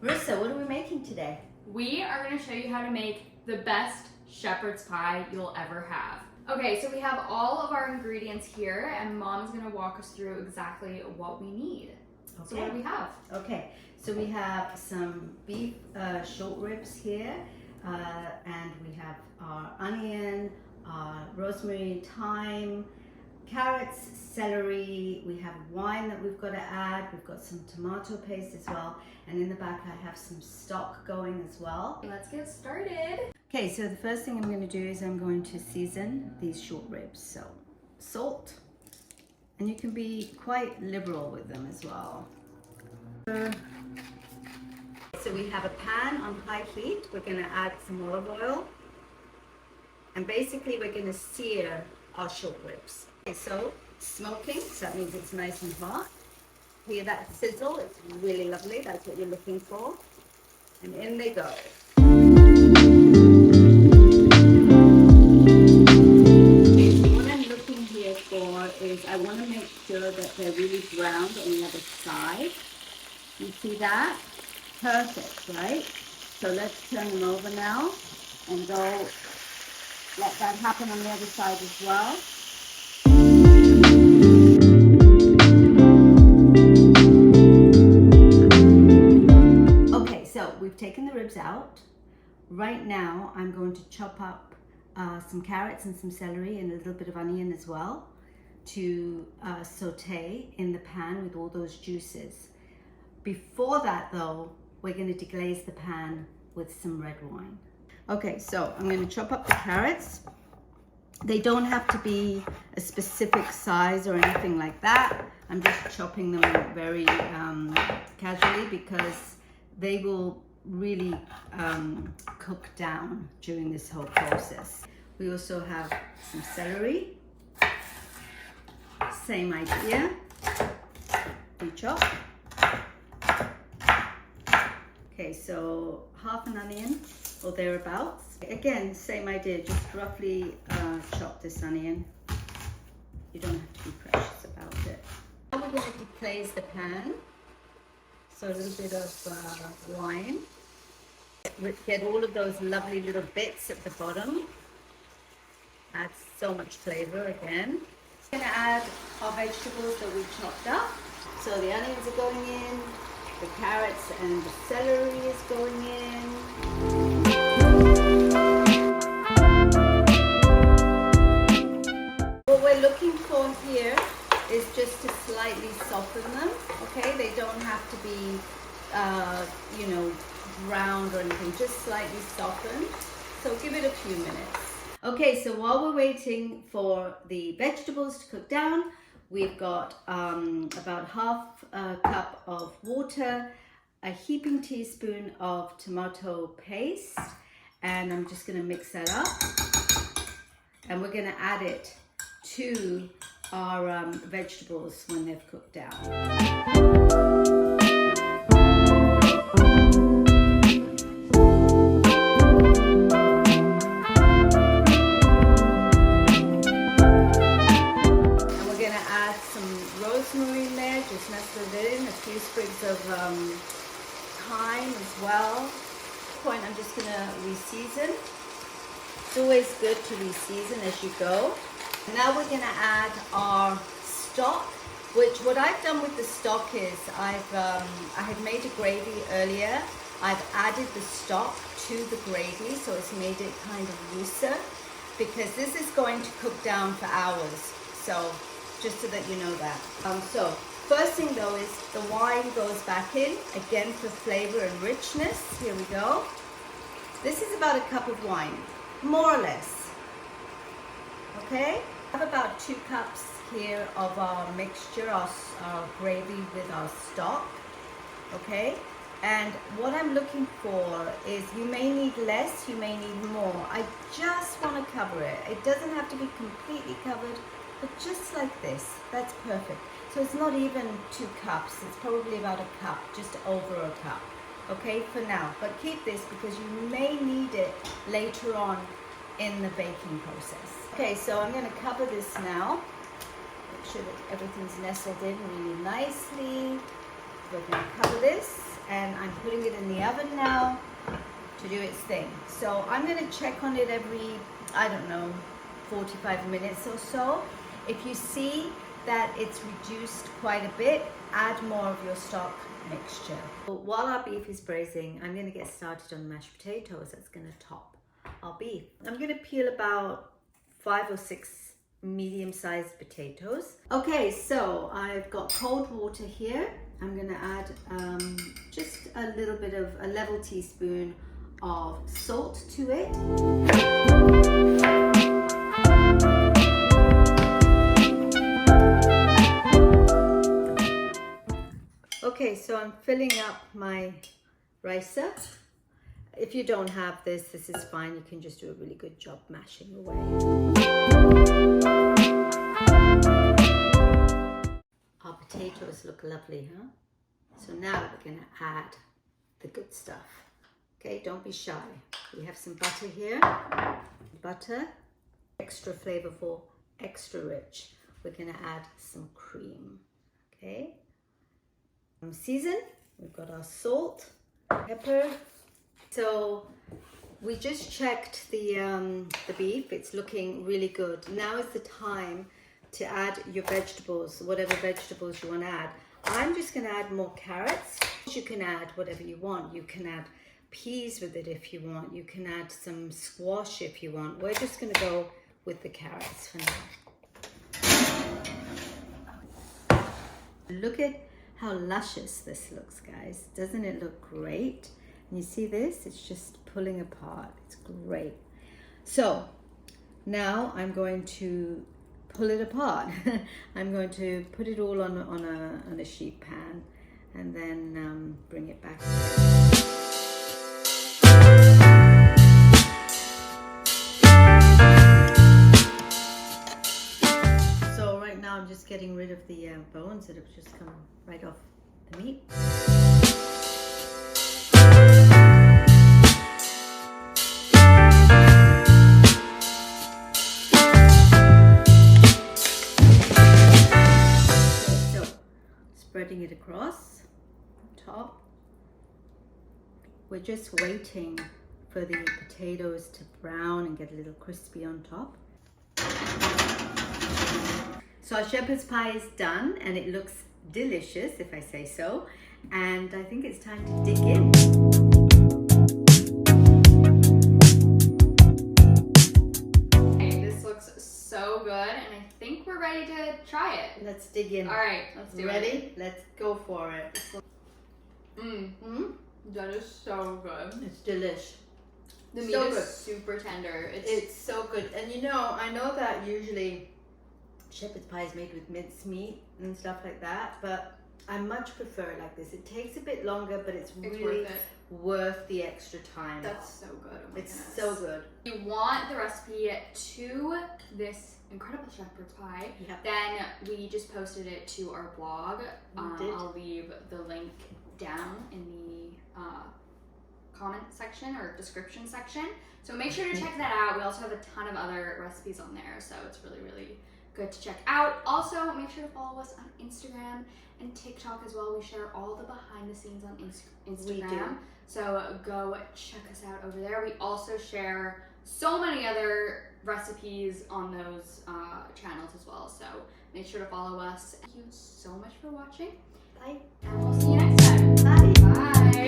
Marissa, what are we making today? We are going to show you how to make the best shepherd's pie you'll ever have. Okay, so we have all of our ingredients here, and Mom's going to walk us through exactly what we need. Okay. So what do we have? Okay, so we have some beef short ribs here, and we have our onion, rosemary, thyme, carrots, celery. We have wine that we've got to add. We've got some tomato paste as well, and in the back I have some stock going as well. Let's get started. Okay, so the first thing I'm going to do is I'm going to season these short ribs. So salt, and you can be quite liberal with them as well. So we have a pan on high heat. We're going to add some olive oil, and basically we're going to sear our short ribs. Okay, so smoking, so that means it's nice and hot. Hear that sizzle? It's really lovely. That's what you're looking for. And in they go. Is I want to make sure that they're really browned on the other side. You see that? Perfect, right? So let's turn them over now and go let that happen on the other side as well. Okay, so we've taken the ribs out. Right now I'm going to chop up some carrots and some celery and a little bit of onion as well, to saute in the pan with all those juices. Before that though, we're going to deglaze the pan with some red wine. Okay, so I'm going to chop up the carrots. They don't have to be a specific size or anything like that. I'm just chopping them very casually because they will really cook down during this whole process. We also have some celery. Same idea, re-chop. Okay, so half an onion or thereabouts. Again, same idea, just roughly chop this onion. You don't have to be precious about it. Now we're going to deglaze the pan. So a little bit of wine. Get all of those lovely little bits at the bottom. Adds so much flavor again. We're going to add our vegetables that we chopped up. So the onions are going in, the carrots and the celery is going in. What we're looking for here is just to slightly soften them, okay? They don't have to be, browned or anything, just slightly softened. So give it a few minutes. Okay, so while we're waiting for the vegetables to cook down, we've got about half a cup of water, a heaping teaspoon of tomato paste, and I'm just going to mix that up. And we're going to add it to our vegetables when they've cooked down. Rosemary in there, just nestled in, a few sprigs of thyme as well. At this point I'm just going to reseason. It's always good to reseason as you go. And now we're going to add our stock, which what I've done with the stock is I had made a gravy earlier. I've added the stock to the gravy, so it's made it kind of looser, because this is going to cook down for hours. So just so that you know that. So first thing though is the wine goes back in, again for flavor and richness. Here we go. This is about a cup of wine, more or less. Okay? I have about 2 cups here of our mixture, our gravy with our stock. Okay? And what I'm looking for is, you may need less, you may need more. I just want to cover it. It doesn't have to be completely covered, but just like this, that's perfect. So it's not even 2 cups, it's probably about a cup, just over a cup, okay, for now. But keep this because you may need it later on in the baking process. Okay, so I'm going to cover this now. Make sure that everything's nestled in really nicely. We're going to cover this and I'm putting it in the oven now to do its thing. So I'm going to check on it every, I don't know, 45 minutes or so. If you see that it's reduced quite a bit, add more of your stock mixture. While our beef is braising, I'm going to get started on the mashed potatoes. That's going to top our beef. I'm going to peel about 5 or 6 medium-sized potatoes. Okay, so I've got cold water here. I'm going to add just a little bit of a level teaspoon of salt to it. Okay, so I'm filling up my ricer. If you don't have this, this is fine. You can just do a really good job mashing away. Our potatoes look lovely, huh? So now we're going to add the good stuff. Okay, don't be shy. We have some butter here. Butter, extra flavorful, extra rich. We're going to add some cream. Okay. Season. We've got our salt, pepper. So we just checked the beef. It's looking really good. Now is the time to add your vegetables, whatever vegetables you want to add. I'm just going to add more carrots. You can add whatever you want. You can add peas with it if you want. You can add some squash if you want. We're just going to go with the carrots for now. Look at how luscious this looks, guys. Doesn't it look great? And you see this? It's just pulling apart. It's great. So now I'm going to pull it apart. I'm going to put it all on a sheet pan and then bring it back. So right now I'm just getting rid of the bones that have just come right off the meat. Spreading it across the top. We're just waiting for the potatoes to brown and get a little crispy on top. So our shepherd's pie is done and it looks delicious, if I say so. And I think it's time to dig in. Okay, this looks so good and I think we're ready to try it. Let's dig in. All right, let's do it. Ready? Let's go for it. That is so good. It's delish. The meat So is good. super tender. It's so good. And you know, I know that usually shepherd's pie is made with minced meat and stuff like that, but I much prefer it like this. It takes a bit longer, but it's really worth the extra time. That's so good. Oh my it's goodness. so good. If you want the recipe to this incredible shepherd's pie, then we just posted it to our blog. I'll leave the link down in the comment section or description section. So make sure to check that out. We also have a ton of other recipes on there, so it's really, really good to check out. Also, make sure to follow us on Instagram and TikTok as well. We share all the behind the scenes on Instagram. We do. So go check us out over there. We also share so many other recipes on those channels as well. So make sure to follow us. Thank you so much for watching. Bye. And we'll see you next time. Bye. Bye.